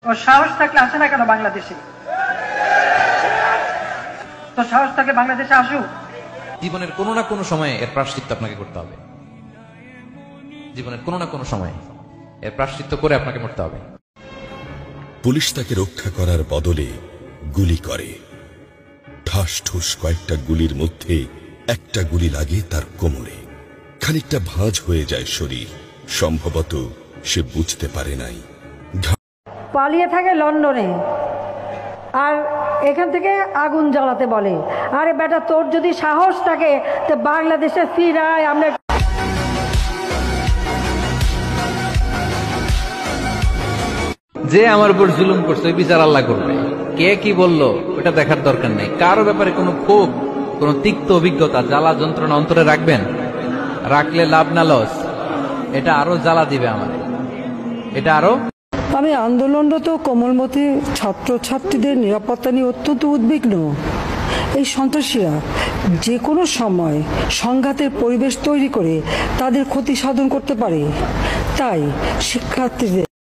ও সাহস থাকলে আসে না কেন বাংলাদেশে? তো সাহস থাকলে বাংলাদেশে আসুক। জীবনের কোনো না কোনো সময়ে এর প্রায়শ্চিত্ত আপনাকে করতে হবে। জীবনের কোনো না কোনো সময়ে এর প্রায়শ্চিত্ত করে আপনাকে মরতে হবে। পুলিশ তাকে রক্ষা করার বদলে গুলি করে। ঠাস ঠুস কয়েকটা গুলির মধ্যে একটা গুলি লাগে তার কোমরে। খানিকটা ভাঁজ হয়ে যায় শরীর। সম্ভবত সে বুঝতে পারে নাই। পালিয়ে থাকে লন্ডনে, আর এখান থেকে আগুন জ্বালাতে বলে। আরে বেটা, তোর যদি সাহস থাকে তো বাংলাদেশে ফিরায়। আমরা যে আমার উপর জুলুম করছে ওই বিচার আল্লাহ করবে। কে কি বললো ওটা দেখার দরকার নেই। কারো ব্যাপারে কোনো ক্ষোভ, কোনো তিক্ত অভিজ্ঞতা, জ্বালা যন্ত্রণা অন্তরে রাখবেন? রাখলে লাভ না লস। এটা আরো জ্বালা দিবে আমার, এটা আরো। আমি আন্দোলনরত কোমলমতি ছাত্রছাত্রীদের নিরাপত্তা নিয়ে অত্যন্ত উদ্বিগ্ন। এই সন্ত্রাসীরা যে কোনো সময় সংঘাতের পরিবেশ তৈরি করে তাদের ক্ষতি সাধন করতে পারে। তাই শিক্ষার্থীদের